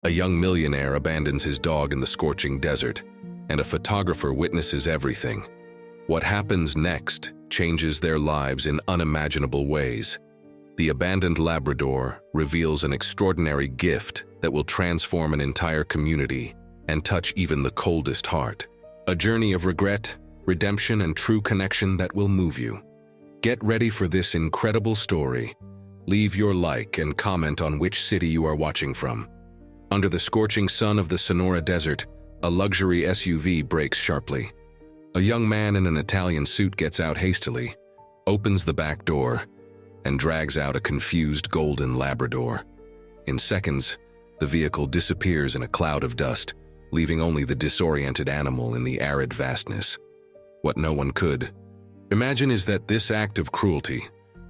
A young millionaire abandons his dog in the scorching desert, and a photographer witnesses everything. What happens next changes their lives in unimaginable ways. The abandoned Labrador reveals an extraordinary gift that will transform an entire community and touch even the coldest heart. A journey of regret, redemption, and true connection that will move you. Get ready for this incredible story. Leave your like and comment on which city you are watching from. Under the scorching sun of the Sonora Desert, a luxury SUV brakes sharply. A young man in an Italian suit gets out hastily, opens the back door, and drags out a confused golden Labrador. In seconds, the vehicle disappears in a cloud of dust, leaving only the disoriented animal in the arid vastness. What no one could imagine is that this act of cruelty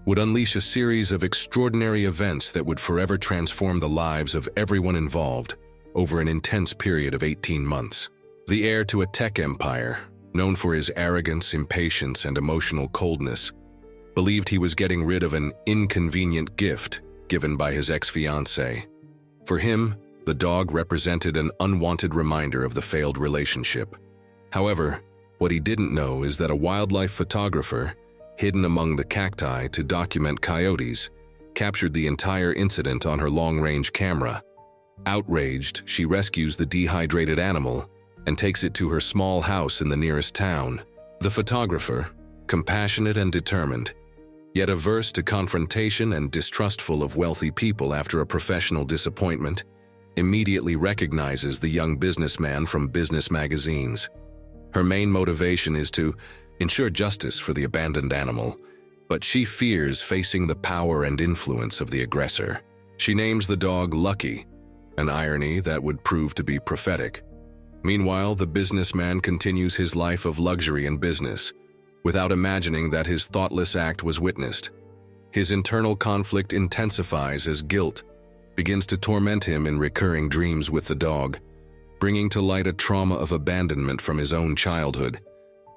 would unleash a series of extraordinary events that would forever transform the lives of everyone involved over an intense period of 18 months. The heir to a tech empire, known for his arrogance, impatience, and emotional coldness, believed he was getting rid of an inconvenient gift given by his ex-fiancée. For him, the dog represented an unwanted reminder of the failed relationship. However, what he didn't know is that a wildlife photographer, hidden among the cacti to document coyotes, captured the entire incident on her long-range camera. Outraged, she rescues the dehydrated animal and takes it to her small house in the nearest town. The photographer, compassionate and determined, yet averse to confrontation and distrustful of wealthy people after a professional disappointment, immediately recognizes the young businessman from business magazines. Her main motivation is to ensure justice for the abandoned animal, but she fears facing the power and influence of the aggressor. She names the dog Lucky, an irony that would prove to be prophetic. Meanwhile, the businessman continues his life of luxury and business, without imagining that his thoughtless act was witnessed. His internal conflict intensifies as guilt begins to torment him in recurring dreams with the dog, bringing to light a trauma of abandonment from his own childhood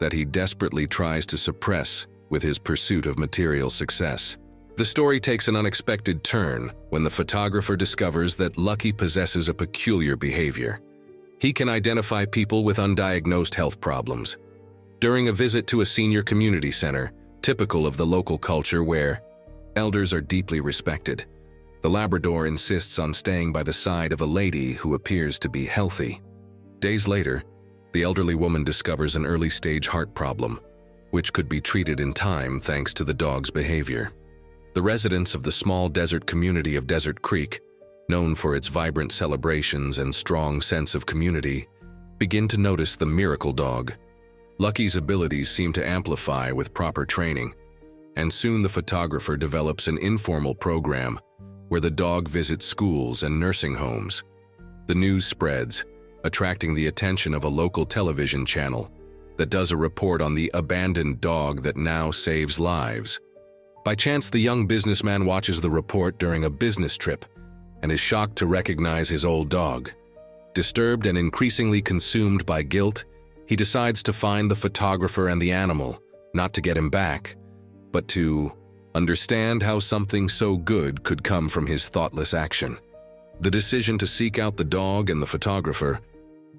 that he desperately tries to suppress with his pursuit of material success. The story takes an unexpected turn when the photographer discovers that Lucky possesses a peculiar behavior. He can identify people with undiagnosed health problems. During a visit to a senior community center, typical of the local culture where elders are deeply respected, the Labrador insists on staying by the side of a lady who appears to be healthy. Days later, the elderly woman discovers an early-stage heart problem, which could be treated in time thanks to the dog's behavior. The residents of the small desert community of Desert Creek, known for its vibrant celebrations and strong sense of community, begin to notice the miracle dog. Lucky's abilities seem to amplify with proper training, and soon the photographer develops an informal program where the dog visits schools and nursing homes. The news spreads, attracting the attention of a local television channel that does a report on the abandoned dog that now saves lives. By chance, the young businessman watches the report during a business trip and is shocked to recognize his old dog. Disturbed and increasingly consumed by guilt, he decides to find the photographer and the animal, not to get him back, but to understand how something so good could come from his thoughtless action. The decision to seek out the dog and the photographer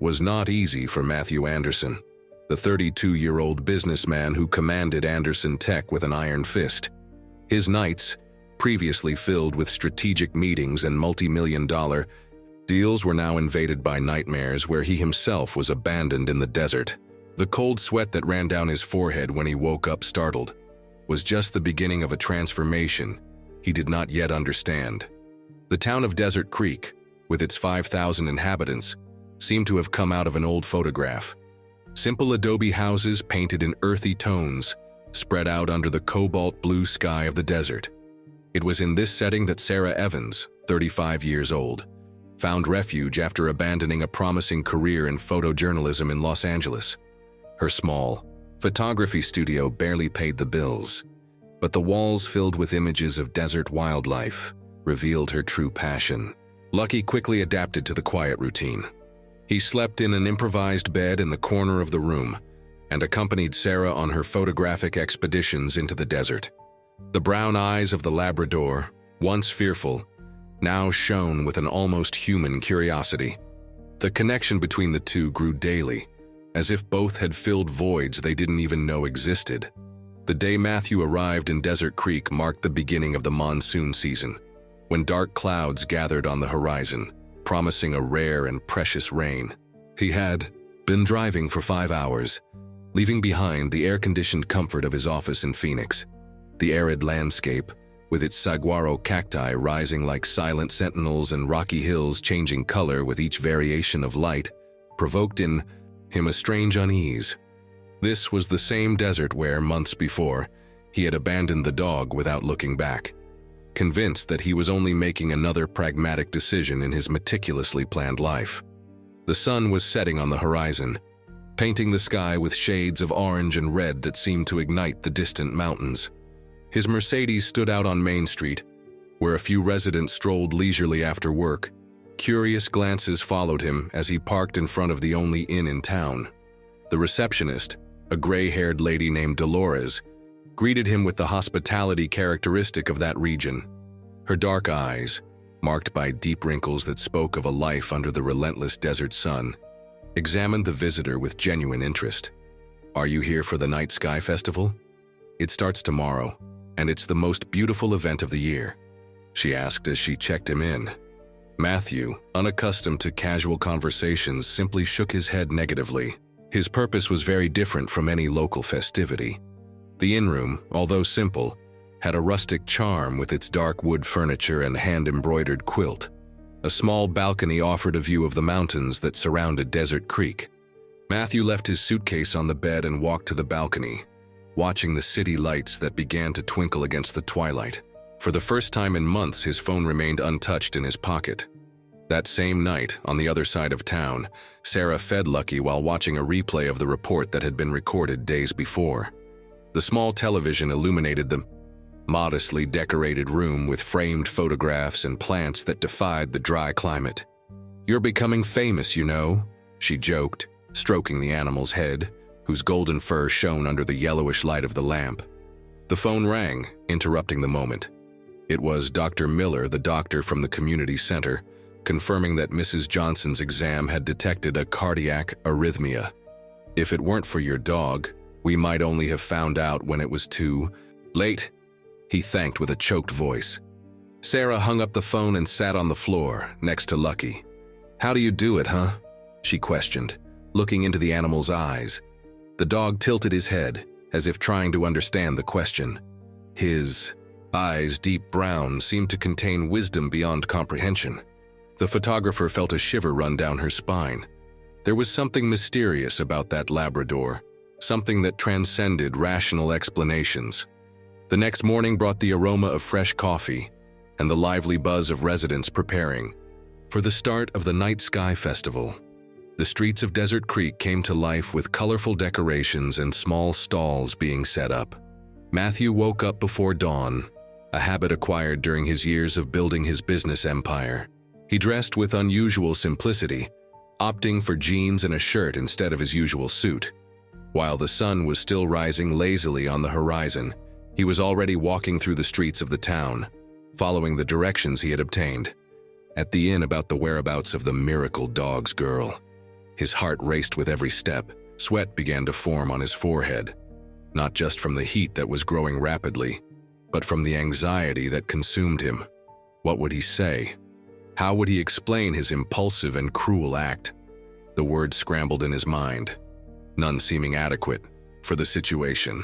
was not easy for Matthew Anderson, the 32-year-old businessman who commanded Anderson Tech with an iron fist. His nights, previously filled with strategic meetings and multi-million-dollar deals, were now invaded by nightmares where he himself was abandoned in the desert. The cold sweat that ran down his forehead when he woke up startled was just the beginning of a transformation he did not yet understand. The town of Desert Creek, with its 5,000 inhabitants, seemed to have come out of an old photograph. Simple adobe houses painted in earthy tones spread out under the cobalt blue sky of the desert. It was in this setting that Sarah Evans, 35 years old, found refuge after abandoning a promising career in photojournalism in Los Angeles. Her small photography studio barely paid the bills, but the walls filled with images of desert wildlife revealed her true passion. Lucky quickly adapted to the quiet routine. He slept in an improvised bed in the corner of the room and accompanied Sarah on her photographic expeditions into the desert. The brown eyes of the Labrador, once fearful, now shone with an almost human curiosity. The connection between the two grew daily, as if both had filled voids they didn't even know existed. The day Matthew arrived in Desert Creek marked the beginning of the monsoon season, when dark clouds gathered on the horizon, promising a rare and precious rain. He had been driving for 5 hours, leaving behind the air-conditioned comfort of his office in Phoenix. The arid landscape, with its saguaro cacti rising like silent sentinels and rocky hills changing color with each variation of light, provoked in him a strange unease. This was the same desert where, months before, he had abandoned the dog without looking back, convinced that he was only making another pragmatic decision in his meticulously planned life. The sun was setting on the horizon, painting the sky with shades of orange and red that seemed to ignite the distant mountains. His Mercedes stood out on Main Street, where a few residents strolled leisurely after work. Curious glances followed him as he parked in front of the only inn in town. The receptionist, a gray-haired lady named Dolores, greeted him with the hospitality characteristic of that region. Her dark eyes, marked by deep wrinkles that spoke of a life under the relentless desert sun, examined the visitor with genuine interest. "Are you here for the Night Sky Festival? It starts tomorrow, and it's the most beautiful event of the year," she asked as she checked him in. Matthew, unaccustomed to casual conversations, simply shook his head negatively. His purpose was very different from any local festivity. The inn-room, although simple, had a rustic charm with its dark wood furniture and hand-embroidered quilt. A small balcony offered a view of the mountains that surrounded Desert Creek. Matthew left his suitcase on the bed and walked to the balcony, watching the city lights that began to twinkle against the twilight. For the first time in months, his phone remained untouched in his pocket. That same night, on the other side of town, Sarah fed Lucky while watching a replay of the report that had been recorded days before. The small television illuminated the modestly decorated room with framed photographs and plants that defied the dry climate. "You're becoming famous, you know," she joked, stroking the animal's head, whose golden fur shone under the yellowish light of the lamp. The phone rang, interrupting the moment. It was Dr. Miller, the doctor from the community center, confirming that Mrs. Johnson's exam had detected a cardiac arrhythmia. "If it weren't for your dog, we might only have found out when it was too late," he thanked with a choked voice. Sarah hung up the phone and sat on the floor, next to Lucky. "How do you do it, huh?" she questioned, looking into the animal's eyes. The dog tilted his head, as if trying to understand the question. His eyes, deep brown, seemed to contain wisdom beyond comprehension. The photographer felt a shiver run down her spine. There was something mysterious about that Labrador, something that transcended rational explanations. The next morning brought the aroma of fresh coffee and the lively buzz of residents preparing for the start of the Night Sky Festival. The streets of Desert Creek came to life with colorful decorations and small stalls being set up. Matthew woke up before dawn, a habit acquired during his years of building his business empire. He dressed with unusual simplicity, opting for jeans and a shirt instead of his usual suit. While the sun was still rising lazily on the horizon, he was already walking through the streets of the town, following the directions he had obtained. At the inn about the whereabouts of the miracle dog's girl. His heart raced with every step. Sweat began to form on his forehead, not just from the heat that was growing rapidly, but from the anxiety that consumed him. What would he say? How would he explain his impulsive and cruel act? The words scrambled in his mind, none seeming adequate for the situation.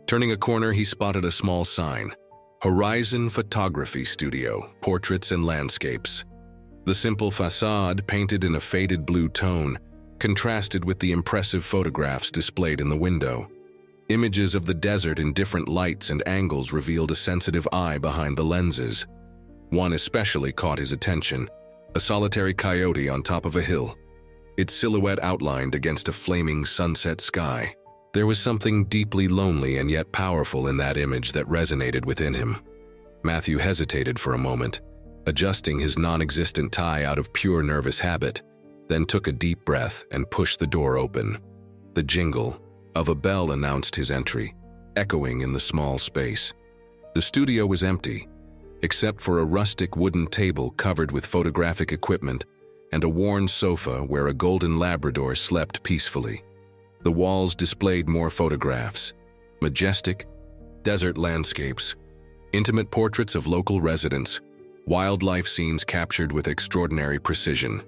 Turning a corner, he spotted a small sign, Horizon Photography Studio, Portraits and Landscapes. The simple facade, painted in a faded blue tone, contrasted with the impressive photographs displayed in the window. Images of the desert in different lights and angles revealed a sensitive eye behind the lenses. One especially caught his attention, a solitary coyote on top of a hill, its silhouette outlined against a flaming sunset sky. There was something deeply lonely and yet powerful in that image that resonated within him. Matthew hesitated for a moment, adjusting his non-existent tie out of pure nervous habit, then took a deep breath and pushed the door open. The jingle of a bell announced his entry, echoing in the small space. The studio was empty, except for a rustic wooden table covered with photographic equipment and a worn sofa where a golden Labrador slept peacefully. The walls displayed more photographs, majestic, desert landscapes, intimate portraits of local residents, wildlife scenes captured with extraordinary precision.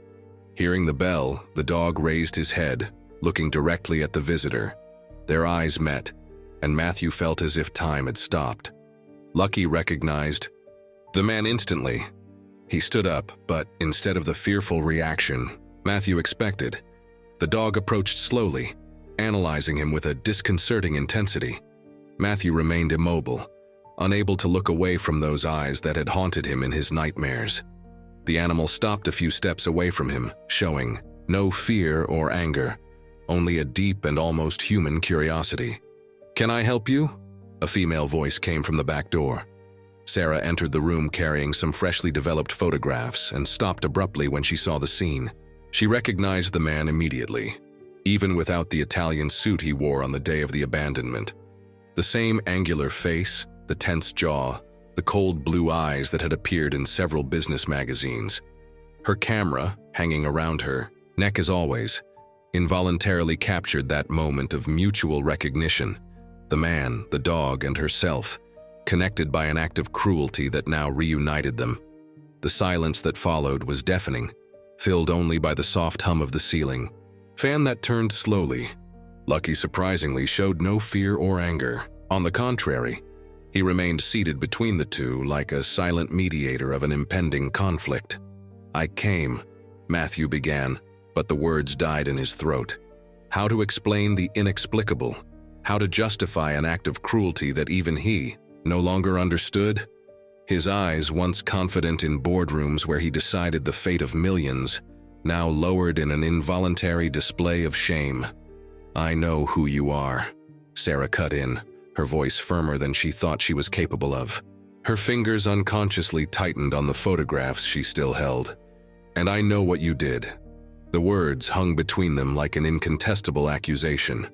Hearing the bell, the dog raised his head, looking directly at the visitor. Their eyes met, and Matthew felt as if time had stopped. Lucky recognized the man instantly. He stood up, but instead of the fearful reaction Matthew expected, the dog approached slowly, analyzing him with a disconcerting intensity. Matthew remained immobile, unable to look away from those eyes that had haunted him in his nightmares. The animal stopped a few steps away from him, showing no fear or anger, only a deep and almost human curiosity. "Can I help you?" A female voice came from the back door. Sarah entered the room carrying some freshly developed photographs and stopped abruptly when she saw the scene. She recognized the man immediately, even without the Italian suit he wore on the day of the abandonment. The same angular face, the tense jaw, the cold blue eyes that had appeared in several business magazines. Her camera, hanging around her neck as always, involuntarily captured that moment of mutual recognition. The man, the dog, and herself, connected by an act of cruelty that now reunited them. The silence that followed was deafening, filled only by the soft hum of the ceiling fan that turned slowly. Lucky surprisingly showed no fear or anger. On the contrary, he remained seated between the two like a silent mediator of an impending conflict. "I came," Matthew began, but the words died in his throat. How to explain the inexplicable? How to justify an act of cruelty that even he no longer understood? His eyes, once confident in boardrooms where he decided the fate of millions, now lowered in an involuntary display of shame. "I know who you are," Sarah cut in, her voice firmer than she thought she was capable of. Her fingers unconsciously tightened on the photographs she still held. "And I know what you did." The words hung between them like an incontestable accusation.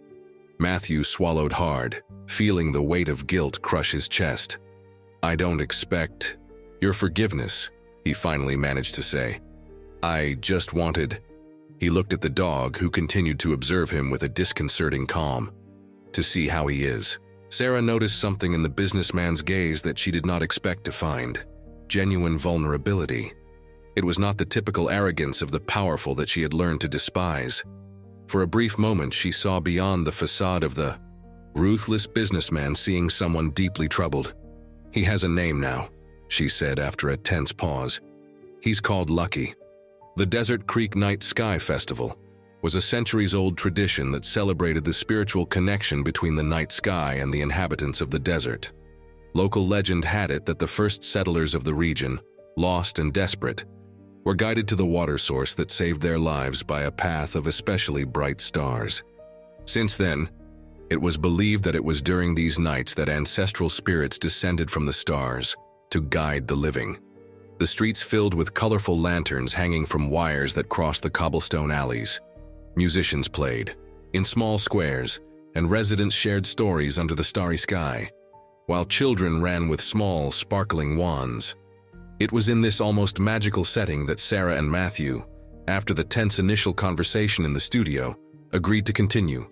Matthew swallowed hard, feeling the weight of guilt crush his chest. "I don't expect your forgiveness," he finally managed to say. "I just wanted—" He looked at the dog, who continued to observe him with a disconcerting calm. "To see how he is." Sarah noticed something in the businessman's gaze that she did not expect to find: genuine vulnerability. It was not the typical arrogance of the powerful that she had learned to despise. For a brief moment, she saw beyond the facade of the ruthless businessman, seeing someone deeply troubled. "He has a name now," she said after a tense pause. "He's called Lucky." The Desert Creek Night Sky Festival was a centuries-old tradition that celebrated the spiritual connection between the night sky and the inhabitants of the desert. Local legend had it that the first settlers of the region, lost and desperate, were guided to the water source that saved their lives by a path of especially bright stars. Since then, it was believed that it was during these nights that ancestral spirits descended from the stars to guide the living. The streets filled with colorful lanterns hanging from wires that crossed the cobblestone alleys. Musicians played in small squares, and residents shared stories under the starry sky, while children ran with small, sparkling wands. It was in this almost magical setting that Sarah and Matthew, after the tense initial conversation in the studio, agreed to continue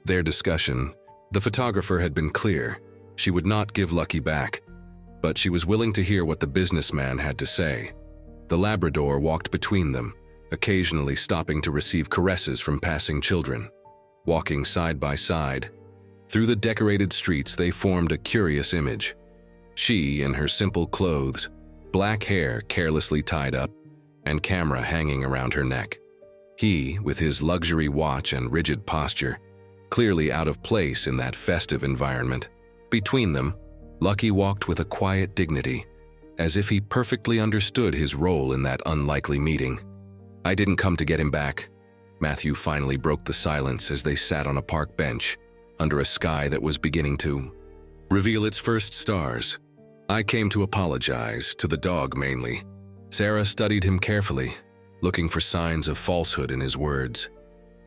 their discussion. The photographer had been clear. She would not give Lucky back, but she was willing to hear what the businessman had to say. The Labrador walked between them, occasionally stopping to receive caresses from passing children. Walking side by side, through the decorated streets, they formed a curious image. She, in her simple clothes, black hair carelessly tied up, and camera hanging around her neck. He, with his luxury watch and rigid posture, clearly out of place in that festive environment. Between them, Lucky walked with a quiet dignity, as if he perfectly understood his role in that unlikely meeting. "I didn't come to get him back." Matthew finally broke the silence as they sat on a park bench, under a sky that was beginning to reveal its first stars. "I came to apologize, to the dog mainly." Sarah studied him carefully, looking for signs of falsehood in his words.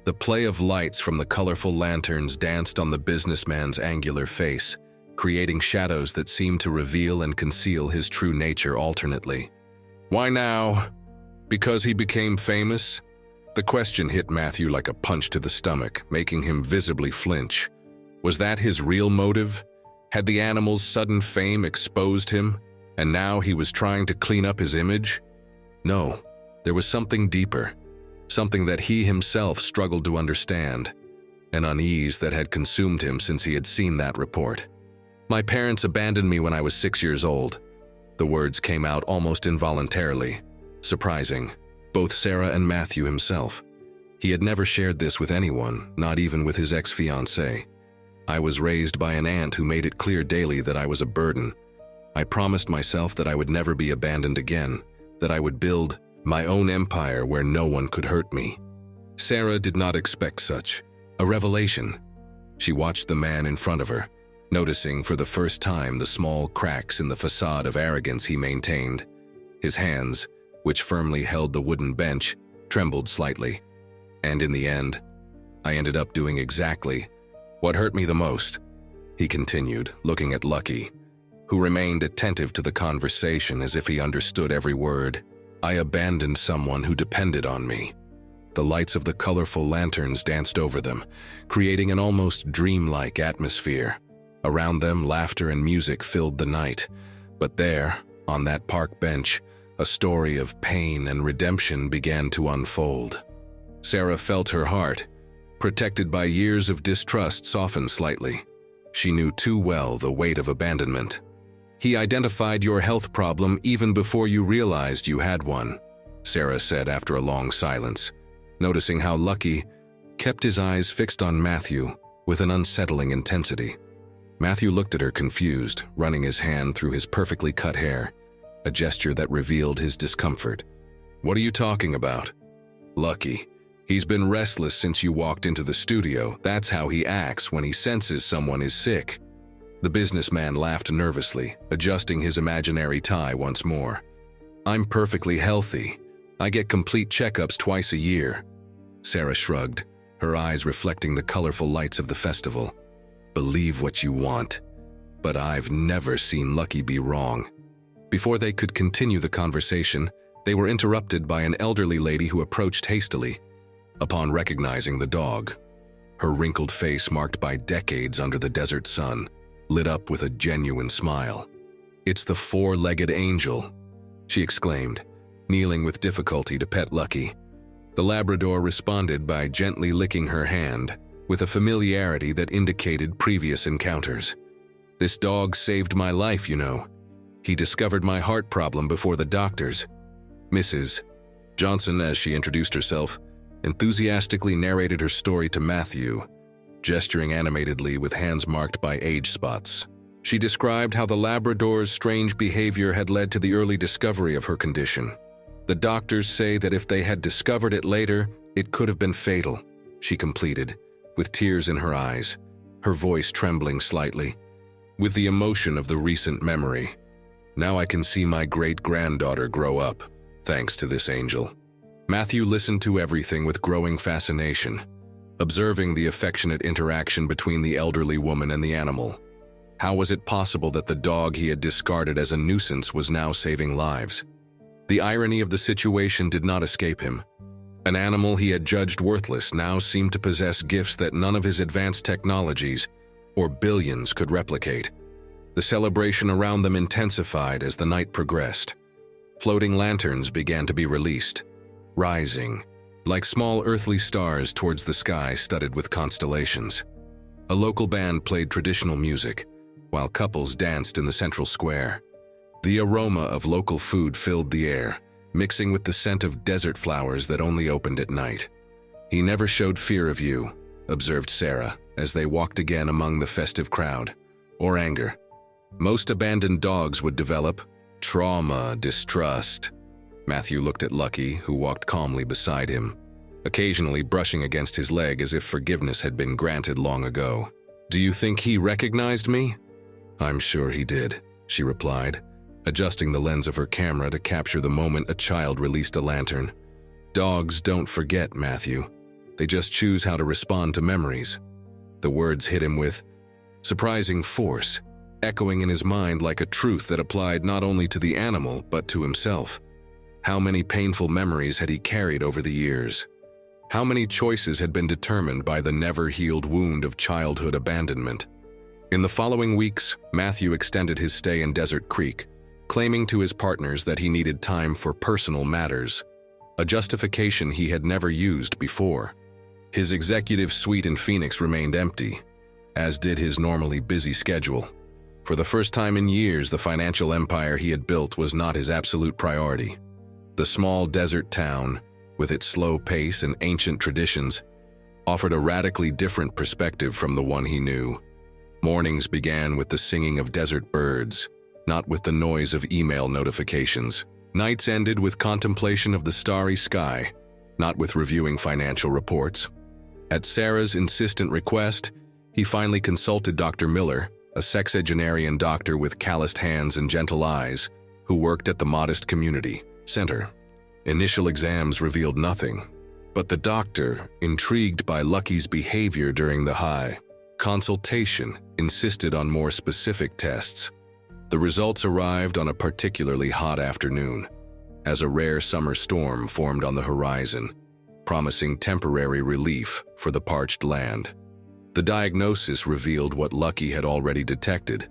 The play of lights from the colorful lanterns danced on the businessman's angular face, creating shadows that seemed to reveal and conceal his true nature alternately. Why now? Because he became famous? The question hit Matthew like a punch to the stomach, making him visibly flinch. Was that his real motive? Had the animal's sudden fame exposed him, and now he was trying to clean up his image? No, there was something deeper, something that he himself struggled to understand, an unease that had consumed him since he had seen that report. My parents abandoned me when I was 6 years old. The words came out almost involuntarily, surprising both Sarah and Matthew himself. He had never shared this with anyone, not even with his ex-fiancée. I was raised by an aunt who made it clear daily that I was a burden. I promised myself that I would never be abandoned again, that I would build my own empire where no one could hurt me. Sarah did not expect such a revelation. She watched the man in front of her, noticing for the first time the small cracks in the facade of arrogance he maintained. His hands, which firmly held the wooden bench, trembled slightly. And in the end, I ended up doing exactly what hurt me the most, he continued, looking at Lucky, who remained attentive to the conversation as if he understood every word. I abandoned someone who depended on me. The lights of the colorful lanterns danced over them, creating an almost dreamlike atmosphere. Around them, laughter and music filled the night. But there, on that park bench, a story of pain and redemption began to unfold. Sarah felt her heart, protected by years of distrust, soften slightly. She knew too well the weight of abandonment. He identified your health problem even before you realized you had one, Sarah said after a long silence, noticing how Lucky kept his eyes fixed on Matthew with an unsettling intensity. Matthew looked at her confused, running his hand through his perfectly cut hair, a gesture that revealed his discomfort. What are you talking about? Lucky. He's been restless since you walked into the studio. That's how he acts when he senses someone is sick. The businessman laughed nervously, adjusting his imaginary tie once more. I'm perfectly healthy. I get complete checkups twice a year. Sarah shrugged, her eyes reflecting the colorful lights of the festival. Believe what you want, but I've never seen Lucky be wrong. Before they could continue the conversation, they were interrupted by an elderly lady who approached hastily. Upon recognizing the dog, her wrinkled face marked by decades under the desert sun, lit up with a genuine smile. It's the four-legged angel, she exclaimed, kneeling with difficulty to pet Lucky. The Labrador responded by gently licking her hand, with a familiarity that indicated previous encounters. This dog saved my life, you know. He discovered my heart problem before the doctors. Mrs. Johnson, as she introduced herself, enthusiastically narrated her story to Matthew, gesturing animatedly with hands marked by age spots. She described how the Labrador's strange behavior had led to the early discovery of her condition. The doctors say that if they had discovered it later, it could have been fatal, she completed, with tears in her eyes, her voice trembling slightly, with the emotion of the recent memory. Now I can see my great-granddaughter grow up, thanks to this angel. Matthew listened to everything with growing fascination, observing the affectionate interaction between the elderly woman and the animal. How was it possible that the dog he had discarded as a nuisance was now saving lives? The irony of the situation did not escape him. An animal he had judged worthless now seemed to possess gifts that none of his advanced technologies or billions could replicate. The celebration around them intensified as the night progressed. Floating lanterns began to be released, rising, like small earthly stars towards the sky studded with constellations. A local band played traditional music, while couples danced in the central square. The aroma of local food filled the air, mixing with the scent of desert flowers that only opened at night. He never showed fear of you, observed Sarah, as they walked again among the festive crowd, or anger. Most abandoned dogs would develop trauma, distrust. Matthew looked at Lucky, who walked calmly beside him, occasionally brushing against his leg as if forgiveness had been granted long ago. Do you think he recognized me? I'm sure he did, she replied, adjusting the lens of her camera to capture the moment a child released a lantern. Dogs don't forget, Matthew. They just choose how to respond to memories. The words hit him with surprising force, echoing in his mind like a truth that applied not only to the animal but to himself. How many painful memories had he carried over the years? How many choices had been determined by the never-healed wound of childhood abandonment? In the following weeks, Matthew extended his stay in Desert Creek, claiming to his partners that he needed time for personal matters, a justification he had never used before. His executive suite in Phoenix remained empty, as did his normally busy schedule. For the first time in years, the financial empire he had built was not his absolute priority. The small desert town, with its slow pace and ancient traditions, offered a radically different perspective from the one he knew. Mornings began with the singing of desert birds, not with the noise of email notifications. Nights ended with contemplation of the starry sky, not with reviewing financial reports. At Sarah's insistent request, he finally consulted Dr. Miller, a sexagenarian doctor with calloused hands and gentle eyes, who worked at the modest community center. Initial exams revealed nothing, but the doctor, intrigued by Lucky's behavior during the high consultation, insisted on more specific tests. The results arrived on a particularly hot afternoon, as a rare summer storm formed on the horizon, promising temporary relief for the parched land. The diagnosis revealed what Lucky had already detected: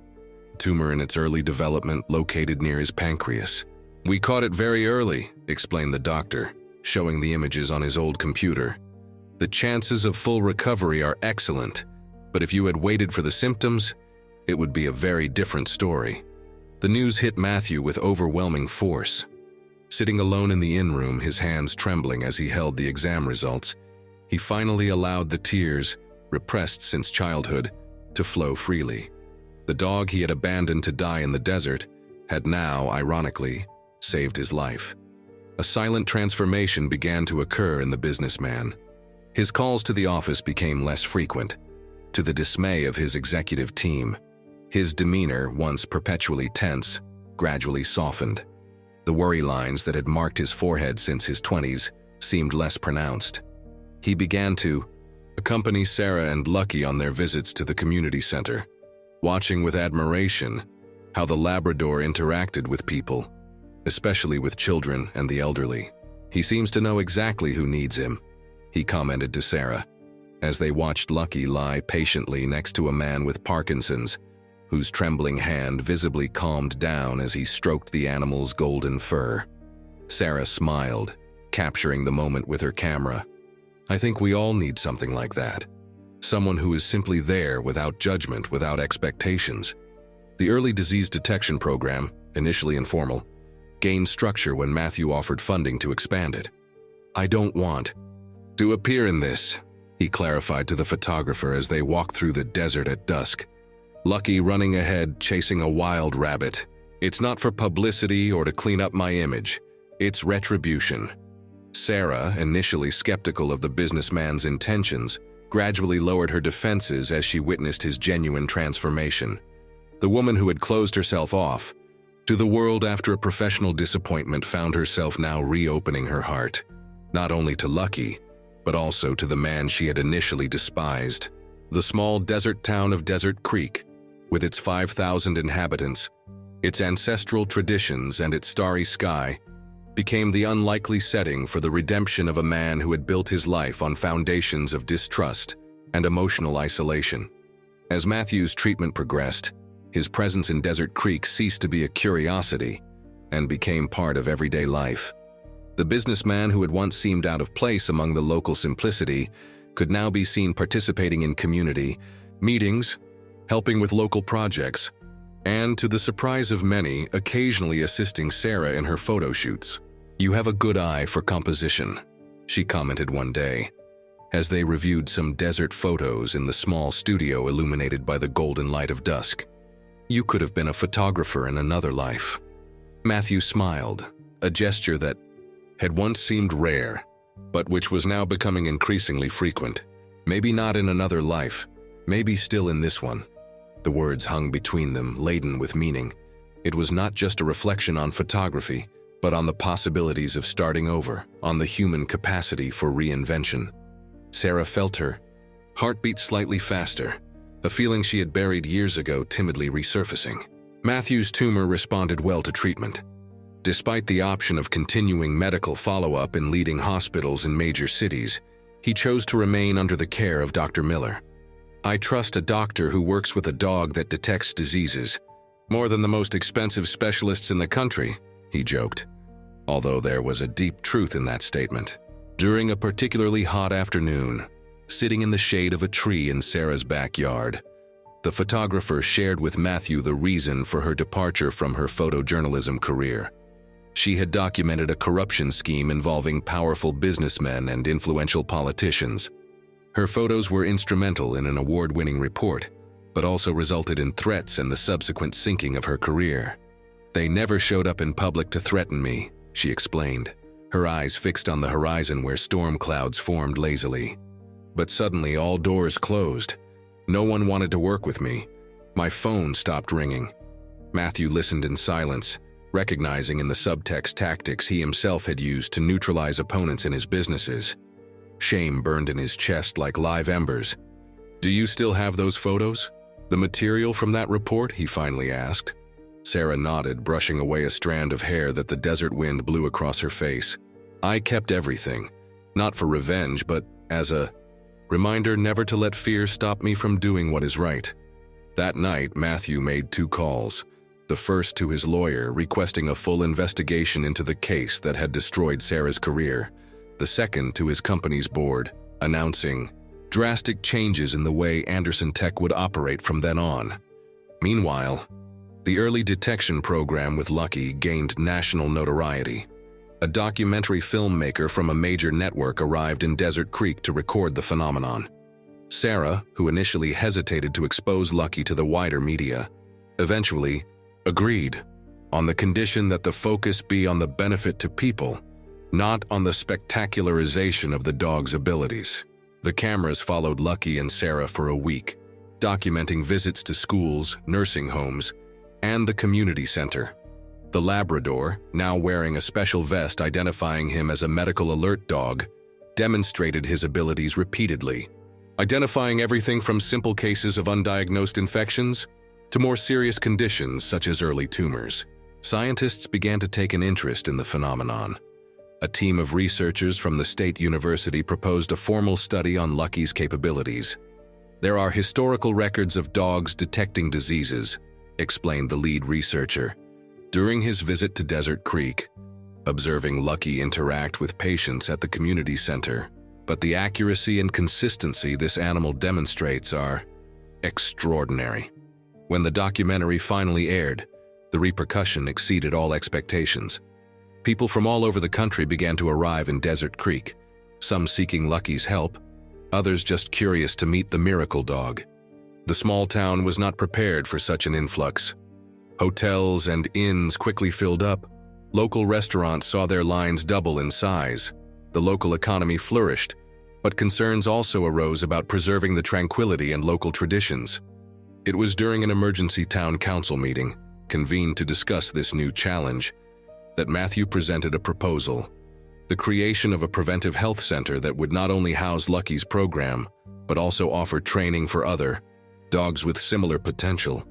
a tumor in its early development located near his pancreas. "We caught it very early," explained the doctor, showing the images on his old computer. "The chances of full recovery are excellent, but if you had waited for the symptoms, it would be a very different story." The news hit Matthew with overwhelming force. Sitting alone in the inn-room, his hands trembling as he held the exam results, he finally allowed the tears, repressed since childhood, to flow freely. The dog he had abandoned to die in the desert had now, ironically, saved his life. A silent transformation began to occur in the businessman. His calls to the office became less frequent, to the dismay of his executive team. His demeanor, once perpetually tense, gradually softened. The worry lines that had marked his forehead since his 20s seemed less pronounced. He began to accompany Sarah and Lucky on their visits to the community center, watching with admiration how the Labrador interacted with people, especially with children and the elderly. "He seems to know exactly who needs him," he commented to Sarah, as they watched Lucky lie patiently next to a man with Parkinson's, whose trembling hand visibly calmed down as he stroked the animal's golden fur. Sarah smiled, capturing the moment with her camera. "I think we all need something like that. Someone who is simply there without judgment, without expectations." The early disease detection program, initially informal, gained structure when Matthew offered funding to expand it. "I don't want to appear in this," he clarified to the photographer as they walked through the desert at dusk. Lucky running ahead, chasing a wild rabbit. "It's not for publicity or to clean up my image. It's retribution." Sarah, initially skeptical of the businessman's intentions, gradually lowered her defenses as she witnessed his genuine transformation. The woman who had closed herself off to the world after a professional disappointment found herself now reopening her heart, not only to Lucky, but also to the man she had initially despised. The small desert town of Desert Creek, with its 5,000 inhabitants, its ancestral traditions and its starry sky, became the unlikely setting for the redemption of a man who had built his life on foundations of distrust and emotional isolation. As Matthew's treatment progressed, his presence in Desert Creek ceased to be a curiosity and became part of everyday life. The businessman who had once seemed out of place among the local simplicity could now be seen participating in community meetings, helping with local projects, and, to the surprise of many, occasionally assisting Sarah in her photo shoots. "You have a good eye for composition," she commented one day, as they reviewed some desert photos in the small studio illuminated by the golden light of dusk. "You could have been a photographer in another life." Matthew smiled, a gesture that had once seemed rare, but which was now becoming increasingly frequent. "Maybe not in another life, maybe still in this one." The words hung between them, laden with meaning. It was not just a reflection on photography, but on the possibilities of starting over, on the human capacity for reinvention. Sarah felt her heartbeat slightly faster, a feeling she had buried years ago timidly resurfacing. Matthew's tumor responded well to treatment. Despite the option of continuing medical follow-up in leading hospitals in major cities, he chose to remain under the care of Dr. Miller. "I trust a doctor who works with a dog that detects diseases more than the most expensive specialists in the country," he joked, although there was a deep truth in that statement. During a particularly hot afternoon, sitting in the shade of a tree in Sarah's backyard, the photographer shared with Matthew the reason for her departure from her photojournalism career. She had documented a corruption scheme involving powerful businessmen and influential politicians. Her photos were instrumental in an award-winning report, but also resulted in threats and the subsequent sinking of her career. "They never showed up in public to threaten me," she explained, her eyes fixed on the horizon where storm clouds formed lazily. "But suddenly all doors closed. No one wanted to work with me. My phone stopped ringing." Matthew listened in silence, recognizing in the subtext tactics he himself had used to neutralize opponents in his businesses. Shame burned in his chest like live embers. "Do you still have those photos? The material from that report?" he finally asked. Sarah nodded, brushing away a strand of hair that the desert wind blew across her face. "I kept everything, not for revenge, but as a reminder never to let fear stop me from doing what is right." That night, Matthew made 2 calls. The first to his lawyer, requesting a full investigation into the case that had destroyed Sarah's career. The second to his company's board, announcing drastic changes in the way Anderson Tech would operate from then on. Meanwhile, the early detection program with Lucky gained national notoriety. A documentary filmmaker from a major network arrived in Desert Creek to record the phenomenon. Sarah, who initially hesitated to expose Lucky to the wider media, eventually agreed, on the condition that the focus be on the benefit to people, not on the spectacularization of the dog's abilities. The cameras followed Lucky and Sarah for a week, documenting visits to schools, nursing homes, and the community center. The Labrador, now wearing a special vest identifying him as a medical alert dog, demonstrated his abilities repeatedly, identifying everything from simple cases of undiagnosed infections to more serious conditions such as early tumors. Scientists began to take an interest in the phenomenon. A team of researchers from the State University proposed a formal study on Lucky's capabilities. "There are historical records of dogs detecting diseases," explained the lead researcher. During his visit to Desert Creek, observing Lucky interact with patients at the community center, but the accuracy and consistency this animal demonstrates are extraordinary. When the documentary finally aired, the repercussion exceeded all expectations. People from all over the country began to arrive in Desert Creek, some seeking Lucky's help, others just curious to meet the miracle dog. The small town was not prepared for such an influx. Hotels and inns quickly filled up. Local restaurants saw their lines double in size. The local economy flourished, but concerns also arose about preserving the tranquility and local traditions. It was during an emergency town council meeting, convened to discuss this new challenge, that Matthew presented a proposal: the creation of a preventive health center that would not only house Lucky's program, but also offer training for other dogs with similar potential,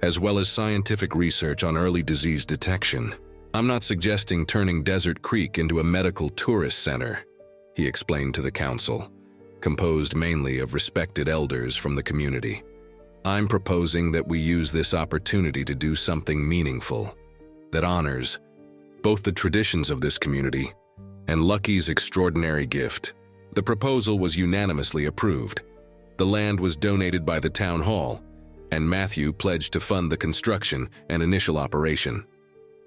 as well as scientific research on early disease detection. "I'm not suggesting turning Desert Creek into a medical tourist center," he explained to the council, composed mainly of respected elders from the community. "I'm proposing that we use this opportunity to do something meaningful, that honors both the traditions of this community and Lucky's extraordinary gift." The proposal was unanimously approved. The land was donated by the town hall, and Matthew pledged to fund the construction and initial operation.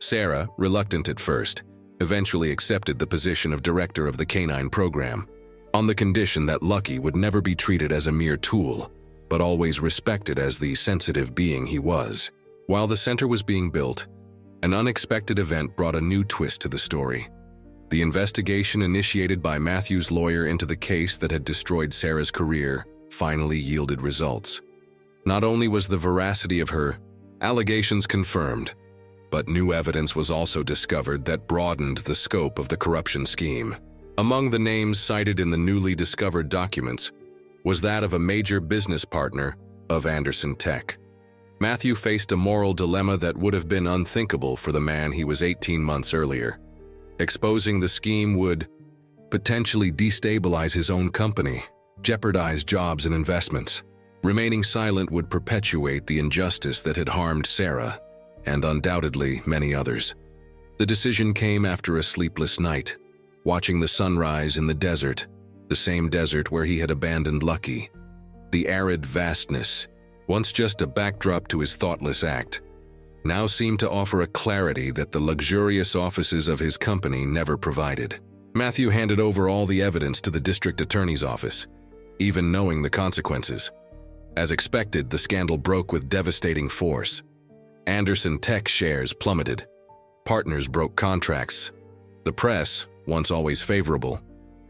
Sarah, reluctant at first, eventually accepted the position of director of the canine program, on the condition that Lucky would never be treated as a mere tool, but always respected as the sensitive being he was. While the center was being built, an unexpected event brought a new twist to the story. The investigation initiated by Matthew's lawyer into the case that had destroyed Sarah's career finally yielded results. Not only was the veracity of her allegations confirmed, but new evidence was also discovered that broadened the scope of the corruption scheme. Among the names cited in the newly discovered documents was that of a major business partner of Anderson Tech. Matthew faced a moral dilemma that would have been unthinkable for the man he was 18 months earlier. Exposing the scheme would potentially destabilize his own company, jeopardize jobs and investments. Remaining silent would perpetuate the injustice that had harmed Sarah, and undoubtedly many others. The decision came after a sleepless night, watching the sunrise in the desert, the same desert where he had abandoned Lucky. The arid vastness, once just a backdrop to his thoughtless act, now seemed to offer a clarity that the luxurious offices of his company never provided. Matthew handed over all the evidence to the district attorney's office, even knowing the consequences. As expected, the scandal broke with devastating force. Anderson Tech shares plummeted. Partners broke contracts. The press, once always favorable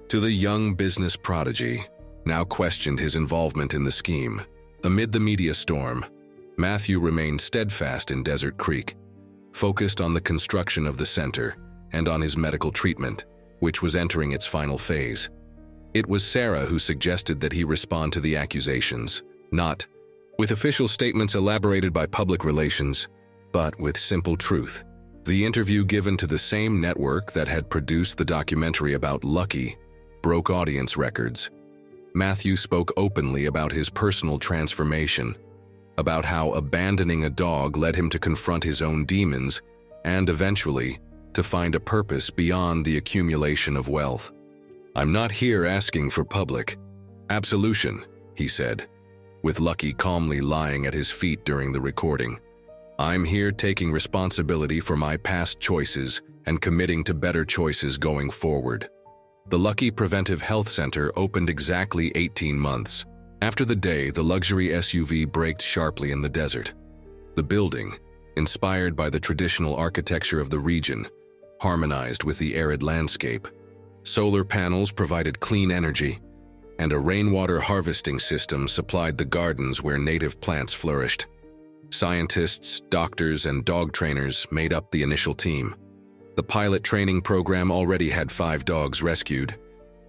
to the young business prodigy, now questioned his involvement in the scheme. Amid the media storm, Matthew remained steadfast in Desert Creek, focused on the construction of the center and on his medical treatment, which was entering its final phase. It was Sarah who suggested that he respond to the accusations, not with official statements elaborated by public relations, but with simple truth. The interview given to the same network that had produced the documentary about Lucky broke audience records. Matthew spoke openly about his personal transformation, about how abandoning a dog led him to confront his own demons and eventually to find a purpose beyond the accumulation of wealth. "I'm not here asking for public absolution," he said, with Lucky calmly lying at his feet during the recording. "I'm here taking responsibility for my past choices and committing to better choices going forward." The Lucky Preventive Health Center opened exactly 18 months after the day the luxury SUV braked sharply in the desert. The building, inspired by the traditional architecture of the region, harmonized with the arid landscape. Solar panels provided clean energy, and a rainwater harvesting system supplied the gardens where native plants flourished. Scientists, doctors, and dog trainers made up the initial team. The pilot training program already had 5 dogs rescued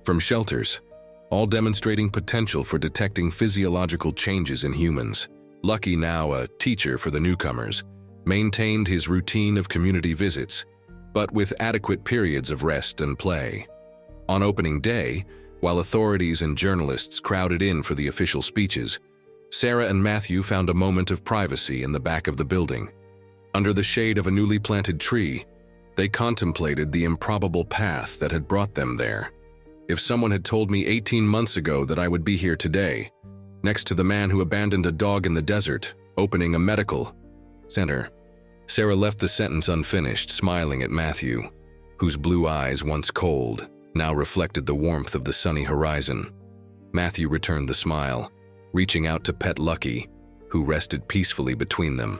from shelters, all demonstrating potential for detecting physiological changes in humans. Lucky, now a teacher for the newcomers, maintained his routine of community visits, but with adequate periods of rest and play. On opening day, while authorities and journalists crowded in for the official speeches, Sarah and Matthew found a moment of privacy in the back of the building. Under the shade of a newly planted tree, they contemplated the improbable path that had brought them there. If someone had told me 18 months ago that I would be here today, next to the man who abandoned a dog in the desert, opening a medical center. Sarah left the sentence unfinished, smiling at Matthew, whose blue eyes, once cold, now reflected the warmth of the sunny horizon. Matthew returned the smile, reaching out to pet Lucky, who rested peacefully between them.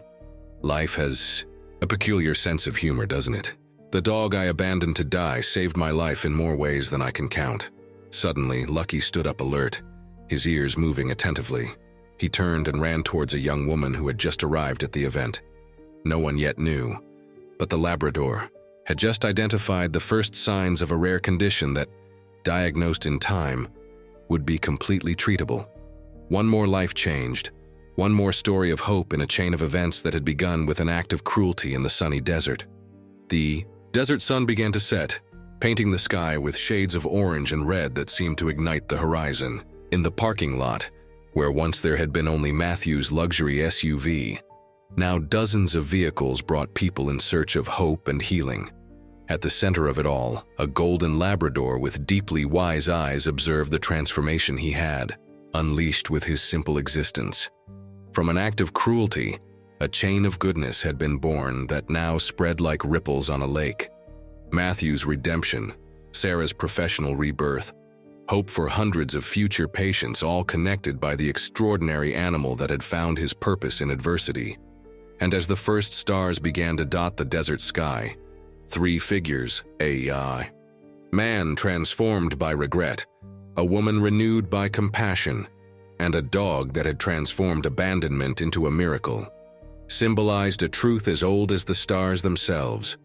Life has a peculiar sense of humor, doesn't it? The dog I abandoned to die saved my life in more ways than I can count. Suddenly, Lucky stood up alert, his ears moving attentively. He turned and ran towards a young woman who had just arrived at the event. No one yet knew, but the Labrador had just identified the first signs of a rare condition that, diagnosed in time, would be completely treatable. One more life changed, one more story of hope in a chain of events that had begun with an act of cruelty in the sunny desert. The desert sun began to set, painting the sky with shades of orange and red that seemed to ignite the horizon. In the parking lot, where once there had been only Matthew's luxury SUV, now dozens of vehicles brought people in search of hope and healing. At the center of it all, a golden Labrador with deeply wise eyes observed the transformation he had unleashed with his simple existence. From an act of cruelty, a chain of goodness had been born that now spread like ripples on a lake. Matthew's redemption, Sarah's professional rebirth, hope for hundreds of future patients, all connected by the extraordinary animal that had found his purpose in adversity. And as the first stars began to dot the desert sky, 3 figures, a man transformed by regret, a woman renewed by compassion, and a dog that had transformed abandonment into a miracle, symbolized a truth as old as the stars themselves,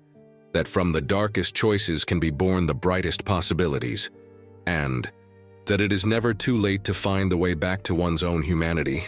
that from the darkest choices can be born the brightest possibilities, and that it is never too late to find the way back to one's own humanity.